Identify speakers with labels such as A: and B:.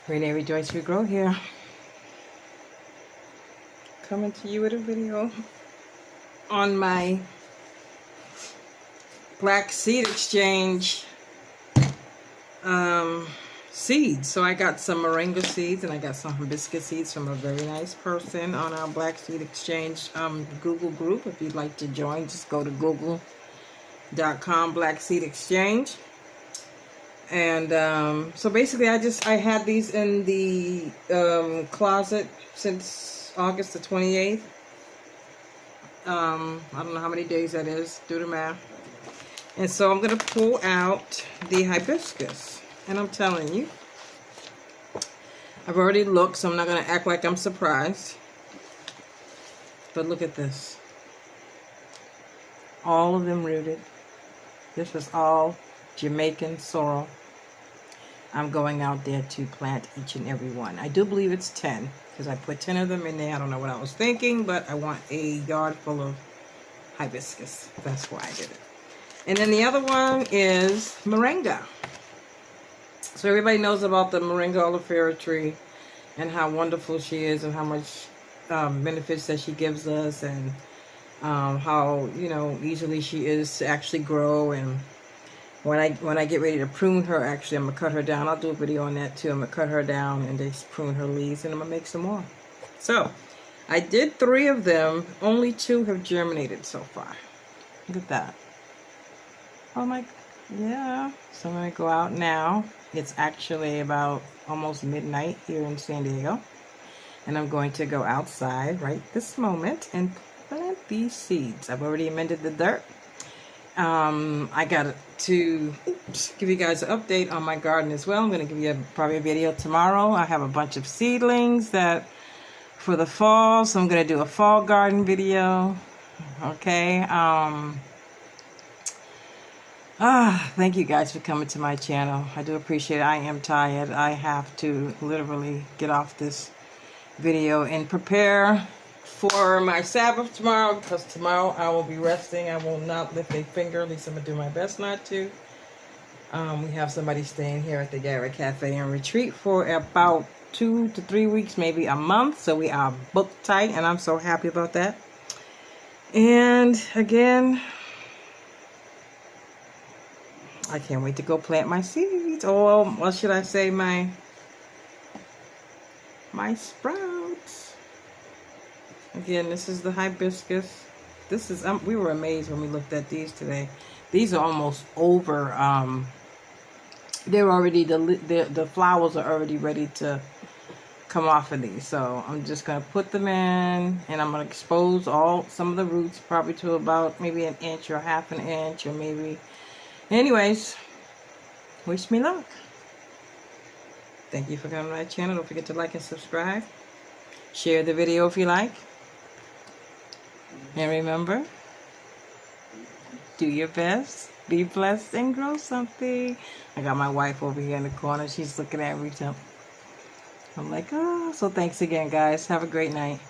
A: Renee Rejoice We Grow here. Coming to you with a video on my Black Seed Exchange seeds. So I got some Moringa seeds and I got some hibiscus seeds from a very nice person on our Black Seed Exchange Google group. If you'd like to join, just go to google.com Black Seed Exchange. And so basically I had these in the closet since August the 28th. I don't know how many days that is, do the math. And so I'm going to pull out the hibiscus. And I'm telling you, I've already looked, so I'm not going to act like I'm surprised. But look at this. All of them rooted. This is all Jamaican sorrel. I'm going out there to plant each and every one. I do believe it's 10 because I put 10 of them in there. I don't know what I was thinking, but I want a yard full of hibiscus. That's why I did it. And then the other one is Moringa. So everybody knows about the Moringa oleifera tree and how wonderful she is and how much benefits that she gives us, and how, you know, easily she is to actually grow. And when I get ready to prune her, actually I'm gonna cut her down. I'll do a video on that too. I'm gonna cut her down and just prune her leaves, and I'm gonna make some more. So I did 3 of them. Only 2 have germinated so far. Look at that. Oh my, yeah. So I'm gonna go out now. It's actually about almost midnight here in San Diego, and I'm going to go outside right this moment and plant these seeds. I've already amended the dirt. I got to give you guys an update on my garden as well. I'm going to give you probably a video tomorrow. I have a bunch of seedlings that for the fall, so I'm going to do a fall garden video. Okay. Thank you guys for coming to my channel. I do appreciate it. I am tired. I have to literally get off this video and prepare for my Sabbath tomorrow, because tomorrow I will be resting. I will not lift a finger. At least I'm going to do my best not to. We have somebody staying here at the Garrett Cafe and Retreat for about 2 to 3 weeks, maybe a month. So we are booked tight, and I'm so happy about that. And again, I can't wait to go plant my seeds. Or what should I say, my sprouts. Again, this is the hibiscus. This is, we were amazed when we looked at these today. These are almost over. They're already, the flowers are already ready to come off of these. So I'm just going to put them in, and I'm going to expose some of the roots, probably to about maybe 1 inch or ½ an inch, or maybe. Anyways, wish me luck. Thank you for coming to my channel. Don't forget to like and subscribe. Share the video if you like. And remember, do your best, be blessed, and grow something. I got my wife over here in the corner. She's looking at me. I'm like, oh. So thanks again, guys. Have a great night.